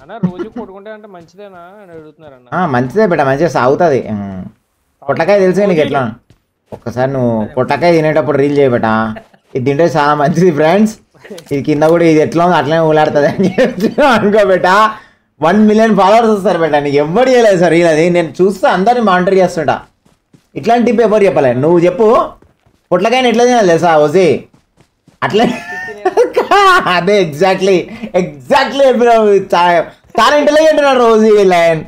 అన్న రోజు కొట్టుకుంటే అంటే మంచిదేనా అని అడుగుతున్నారు అన్న. మంచిదే బేట, మంచిగా సాగుతుంది. పొట్లకాయ తెలుసా నీకు ఎట్లా? ఒక్కసారి నువ్వు పొట్లకాయ తినేటప్పుడు రీల్ చేయబెట, ఇది తింటే చాలా మంచిది ఫ్రెండ్స్. ఇది కింద కూడా ఇది ఎట్లా ఉంది అట్లనే ఊలాడుతుంది అని చెప్పి అనుకో బేట. 1 మిలియన్ ఫాలోవర్స్ వస్తారు బేట. నీకు ఎవ్వరు చేయలేదు సార్ రీల్, అది నేను చూస్తా అందరినీ మానిటర్ చేస్తుంటా. ఇట్లాంటి టిప్ ఎవరు చెప్పలేదు, నువ్వు చెప్పు. పొట్లకాయని ఎట్లా తినాలి తెలుసా ఓసి? అట్లే అదే ఎగ్జాక్ట్లీ చాలా ఇంటెలిజెంట్ ఉన్నాడు రోజు ఈ లైన్,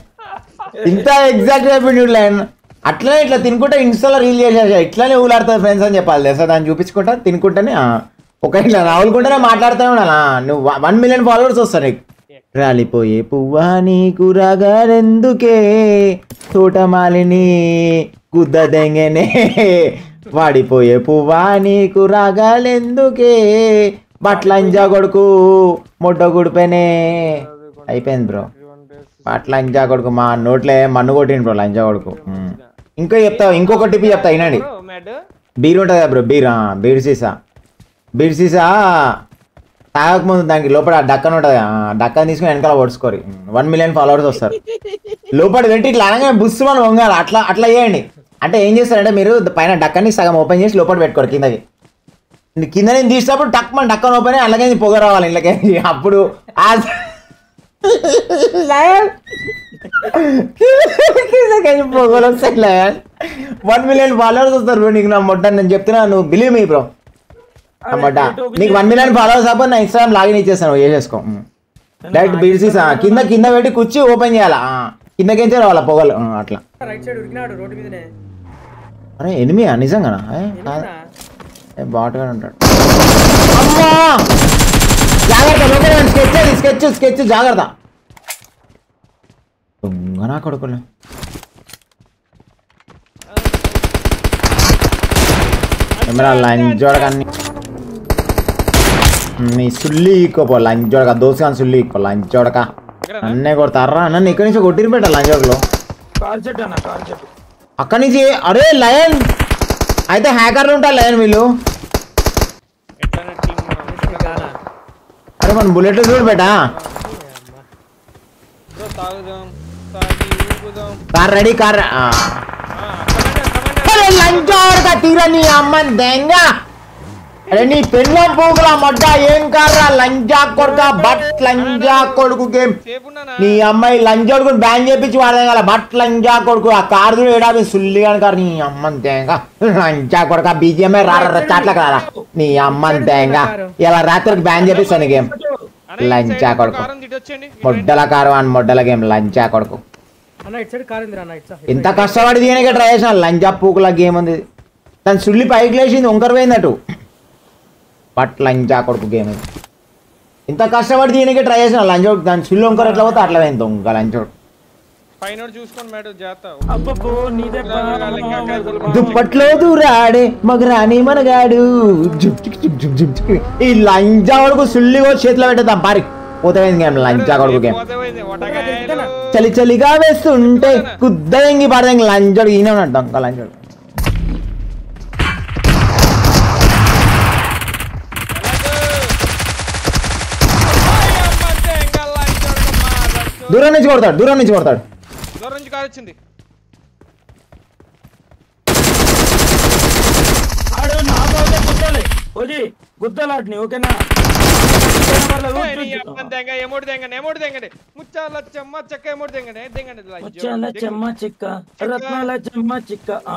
ఇంత ఎగ్జాక్ట్ చెప్పిండు లైన్. అట్లనే ఇట్లా తినుకుంటా ఇన్స్టాలో రీల్ చేసేసా, ఇట్లానే ఊలాడుతుంది ఫ్రెండ్స్ అని చెప్పాలి తెలుసా? దాన్ని చూపించుకుంటా తినుకుంటానే ఒక ఇట్లా రావులుకుంటేనే మాట్లాడుతూనే ఉండాలా. నువ్వు 1 మిలియన్ ఫాలోవర్స్ వస్తారు నీకు. రాలిపోయే పువ్వా నీకు రాగారెందుకే, తోటమాలిని గుద్దదెంగనే, వాడిపోయే పువ్వా నీకు రాగాలెందుకే, బట్లంజా కొడుకు మొట్ట గుడిపోయినే. అయిపోయింది బ్రో, బట్లంజా కొడుకు మా నోట్లే మన్ను కొట్టిండు బ్రో లంజా కొడుకు. ఇంకా చెప్తా, ఇంకొక టిప్ చెప్తా వినండి. బీర్ ఉంటుంది కదా బ్రో, బీర్ సీసా తాగకముందు దానికి లోపల డక్కన్ ఉంటుంది, డక్కన్ తీసుకుని వెనకాల పొడుచుకోరు. 1 మిలియన్ ఫాలోవర్స్ వస్తారు. లోపల పెట్టి ఇట్లా అనగానే బుస్సు మనం వంగాలి, అట్లా చేయండి. అంటే ఏం చేస్తారంటే మీరు పైన డక్కన్ని సగం ఓపెన్ చేసి లోపల పెట్టుకోరు, కింద నేను తీసినప్పుడు డక్కన్ ఓపెన్ అయ్యి అలాగే పొగ రావాలి ఇళ్ళకి. అప్పుడు పొగలు వస్తాయి. 1 మిలియన్ ఫాలోవర్స్ వస్తారు బ్రో నీకు. నా మొట్ట నేను చెప్తున్నా, నువ్వు బిలీవ్ మీ బ్రో. అన్నమాట నీకు 1 మిలియన్ ఫాలోవర్స్ అప్పుడు నా ఇన్స్టాగ్రామ్ లాగిన్ ఇచ్చేస్తాను, చేసేసుకో. డైరెక్ట్ బీడ్సీస్ కింద పెట్టి కుర్చీ ఓపెన్ చేయాలా, కిందకించే రావాలా పొగలు అట్లా. అరే ఎనిమియా నిజంగానా? బాటుగా ఉంటాడు. జాగ్రత్త, స్కెచ్ జాగ్రత్త. దొంగనా కొడుకులే. లంచోడకన్ని నీ సుల్లి ఇక్కోపో, లంచోడక దోసుగా సుల్లి ఇక్కో లంచోడక. అన్నే కొడతారా నన్ను ఇక్కడి నుంచి కొట్టిరి పెట్ట లంచోడలో అక్కడి నుంచి. అరే లయన్ అయితే హ్యాకర్లు ఉంటారు లయన్ వీళ్ళు. అరే మన బుల్లెట్ చూడు బేటా. కార్ రెడీ, కార్ లంచోడక తీరా నీ అమ్మ దెంగా. అరే నీ పెళ్ళం పోగులా మొడ్డ ఏం కార్రా లంజా కొడుక, బట్ లంజా కొడుకు గేమ్. నీ అమ్మాయి లంజోడుకు బ్యాన్ చేపించి వాడదాం కదా, బట్ లంజా కొడుకు. ఆ కారు కూడా ఏడాది సుల్లిగాని కారు నీ అమ్మని తేంగా లంజా కొడుక. బీజిఎంఐ చాట్ల కదా నీ అమ్మని తేంగా. ఇలా రాత్రికి బ్యాన్ చేపిస్తాను గేమ్ లంచా కొడుకు. మొడ్డల కారు అని మొడ్డల గేమ్ లంచా కొడుకు. ఇంత కష్టపడి దీనికే ట్రై చేసిన లంజా పూకుల గేమ్ ఉంది. దాని సుల్లి పైకి లేచింది వంకర పోయిందటు. బట్ లంజా కొడుకు గేమ్ ఇది. ఇంత కష్టపడి దీనికి ట్రై చేసిన లంచోడు దాని సుల్లు వంకర ఎట్లా పోతే అట్లా పోయింది దొంగ లంచోడు. దుప్పట్లో దూరాడే మగరాని మనగాడు. ఈ లంజా కొడుకు సుల్లి కూడా చేతిలో పెట్టేద్దాం పారి పోతాయింది గేమ్ లంజా కొడుకు గేమ్. చలి చలిగా వేస్తుంటే కుద్దయంగి పడదంగి లంచోడు ఈయన ఉన్నాడు దొంగ లంచోడు. దూరం నుంచి కొడతాడు, దూరం నుంచి కారు వచ్చింది. గుద్దలాట్ని ఓకేనా?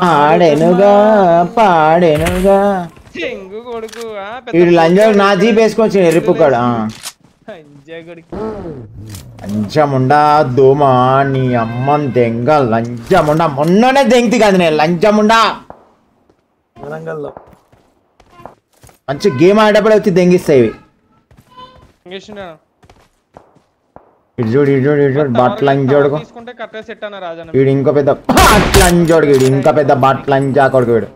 ఆడేనుగా పాడేనుగా వీడు లంజోడు నా జీప్ వేసుకొచ్చి ఎరిపుకాడు. లంచముండా దోమా నీ అమ్మని దెంగ లంచముండా. మొన్ననే దెంగతి కాదు నేను లంచముండా. మంచి గేమ్ ఆడేటప్పుడు వచ్చి దెంగిస్తాయి ఇవి. ఇటు చూడు ఇటు చూడు ఇటు చూడు బట్ లంచోడుకు. వీడు ఇంకో పెద్ద బట్ లంచోడుకు, వీడు ఇంకా పెద్ద బట్ లంచా కొడుకు వీడు.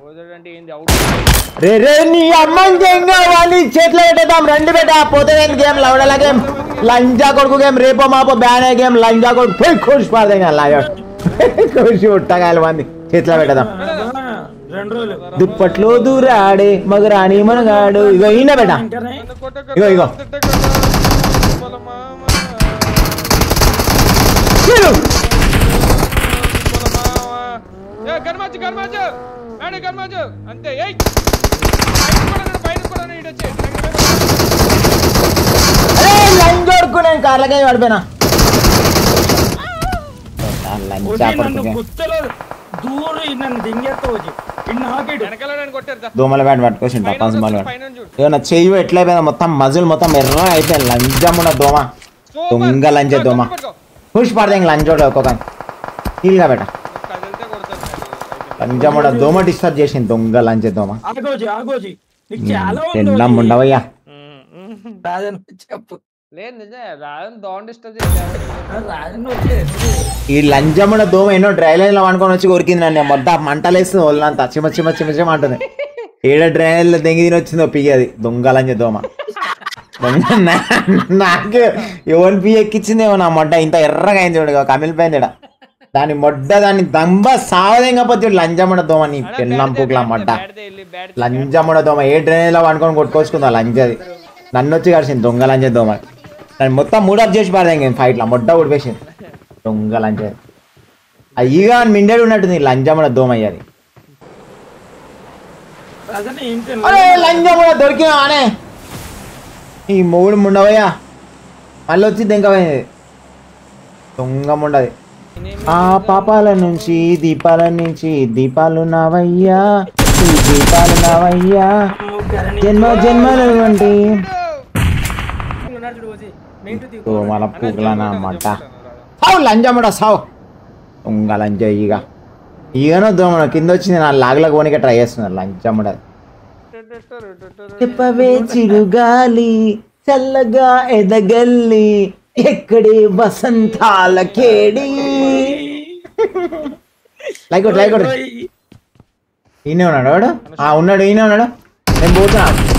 రే రే నీ అమ్మని దెంగ వాడిని చేతిలో పెట్టేద్దాం రండి బేట. పోతే గేమ్ లవడల గేమ్ లంజా కొడుకు గేమ్. రేపో మాపో బ్యాన్ అయ్యే గేమ్ లంజా కొడుకు. పోయి కోసి పాడదా కోసి ఉట్టగాయలు మంది చేతిలో పెట్టదాం. దుప్పట్లో దూరాడే మగరాని మనగాడు. ఇగో ఈయన బేట, ఇగో ఇగో అంతే లంచ్ వరకు నేను కార్లకే పడిపోయినా దోమల బ్యాట్ పట్టుకొచ్చిండు ఏమన్నా చెయ్యి ఎట్లయిపోయిందా మొత్తం మజులు మొత్తం ఎర్రగా అయిపోయింది లంచమున్న దోమ దొంగ లంచే దోమ పుష్ పడదే ఇంక లంచోడు ఒక్కొక్క కీలుగా బెట లంచమున్న దోమ డిస్టర్బ్ చేసింది దొంగ లంచే దోమ ఎన్నం ఉండవయ్యా ఈ లంచమున్న దోమ ఎన్నో డ్రైనేజ్ లో అనుకొని వచ్చి కొరికింది నన్ను మొత్తం మంటలేస్తుంది వాళ్ళంతా చిమ చిమ చిమ చిమ అంటుంది ఏడ డ్రైనేజ్ లో దెంగి తిని వచ్చిందో పియ్యది దొంగ లంచ దోమ నాకు ఎవరి పియ్య ఎక్కించిందేమో నా మొడ్డ ఇంత ఎర్రగా అయింది చూడు కమిలిపోయింది ఇడ దాని మొడ్డ దాన్ని దంబ సావదేకపోతే లంచముడ దోమ నీ పెళ్ళం పూకులా మొడ్డ లంచముడ దోమ ఏ డ్రైనేజ్ లో అనుకొని కొట్టుకోసుకుందా లంచది నన్ను వచ్చి కలిసింది దొంగ లంచ దోమ దాన్ని మొత్తం మూడప్ చేసి పడదాం ఫైట్ లో మొడ్డ ఊడిపేసింది దొంగ లంచది అయ్యిగా మిండేడు ఉన్నట్టుంది లంచముడ దోమ అయ్యది లంచముడ దొరికినా అనే ఈ మూడు ముండవయ్యా మళ్ళీ వచ్చి దెంకపోయింది దొంగ ముండది ఆ పాపాల నుంచి దీపాలు నావయ్యా ఈ దీపాలు నావయ్యా జన్మ జన్మలు వంటి మన పూకులన్నమాట సావు లంజముడ సావు దొంగ లంజ ఈగనో దోమన కింద వచ్చింది నా లాగలకు పోనీకే ట్రై చేస్తున్నారు లంచముడ చెప్పవే చిరుగాలి చల్లగా ఎదగల్లి ఎక్కడే వసంతాల కేడి లైక్ ఈయనే ఉన్నాడు వాడు ఉన్నాడు ఈయనే ఉన్నాడు నేను పోతున్నాను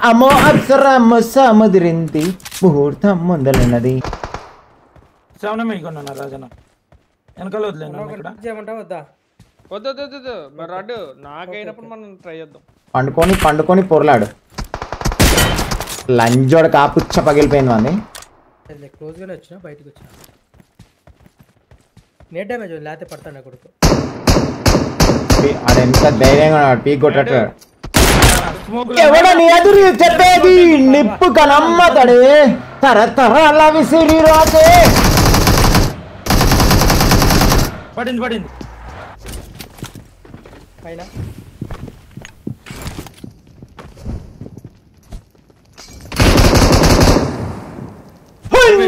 అమో అప్సర ముదిరింది ముహూర్తం ముందలున్నది పండుకొని పొరలాడు లంజోడ కాపుచ్చ పగిలిపోయింది మంది క్లోజ్ గానే వచ్చినా బయటకు వచ్చినా నెట్ డ్యామేజ్ లేకపోతే పడతాను కొడుకు అది ఎంత ధైర్యంగా పీక్ కొట్టట్టు ఎవడ నీ ఎదురు చెప్పేది నిప్పు కనమ్మతడే తరతరాల విసిరి రాతే పడింది పైన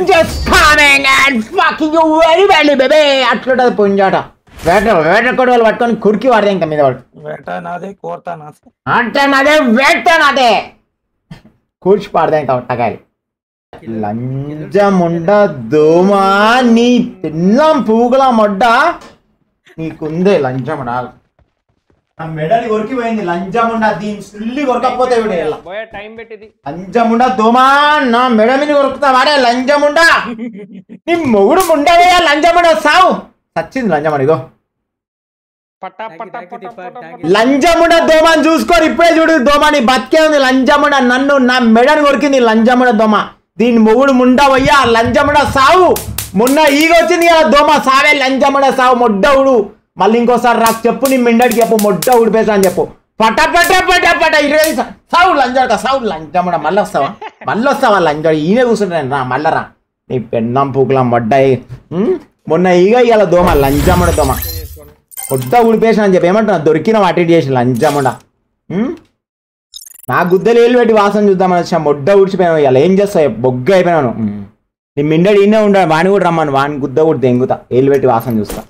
just coming and fucking you very badly baby అట్లుంటది పుంజాట వేట కూడా వాళ్ళు పట్టుకొని కురికి వాడదే ఇంకా మీద వాడు వేట నాదే కోర్తా నాదే అంటే నాదే వేట నాదే కూర్చి పాడదే ఇంకా ఒట్టకాయలు లంజముండ దోమా నీ పిల్లం పూగుల మొడ్డ నీకుందే లంజముడ ఆ మెడని కొరికిపోయింది లంజముండ దీని సుల్లి కొరకపోతే లంజముండ దోమా నా మెడ మీద కొరుకుతా వాడే లంజముండ నీ మొగుడు ముండవే లంజముండ సావు సచ్చింది లంజముడ ఇగో లంజముండ దోమని చూసుకోరు ఇప్పుడే చూడు దోమని బతికే ఉంది లంజముండ నన్ను నా మెడని కొరికింది లంజముండ దోమ దీని మొగుడు ముండవయ్యా లంజముండ సావు మొన్న ఈగ వచ్చింది కదా దోమ సావే లంజముండ సావు మొడ్డవుడు మళ్ళీ ఇంకోసారి నాకు చెప్పు నీ మిండడికి చెప్పు మొడ్డ ఊడిపేసా అని చెప్పు పట పట పట పట 20 సావు లంజాడు సావు లంజముడ మళ్ళీ వస్తావా లంజాడు ఈయన కూర్చుంటాను రా మళ్ళా రా నీ పెన్నం పూకుల మొడ్డ మొన్న ఈగ ఇవాళ దోమ లంజముడ దోమ మొడ్డ ఊడిపేసా అని చెప్పి ఏమంటున్నా దొరికిన వాటి చేసి లంజముడ నా గుద్దలు ఏళ్ళు పెట్టి వాసన చూద్దామని వచ్చా మొడ్డ ఊడిచిపోయాను ఇవాళ ఏం చేస్తావు బొగ్గ అయిపోయినాను నీ మిండడి ఈయనే ఉంటాడు వాణి కూడా రమ్మను వాని గుద్ద కూడా దెంగుతా ఏళ్ళు పెట్టి వాసన చూస్తా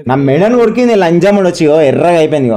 నా మెడను కొరికింది లంజముడు వచ్చి ఎర్రగా అయిపోయింది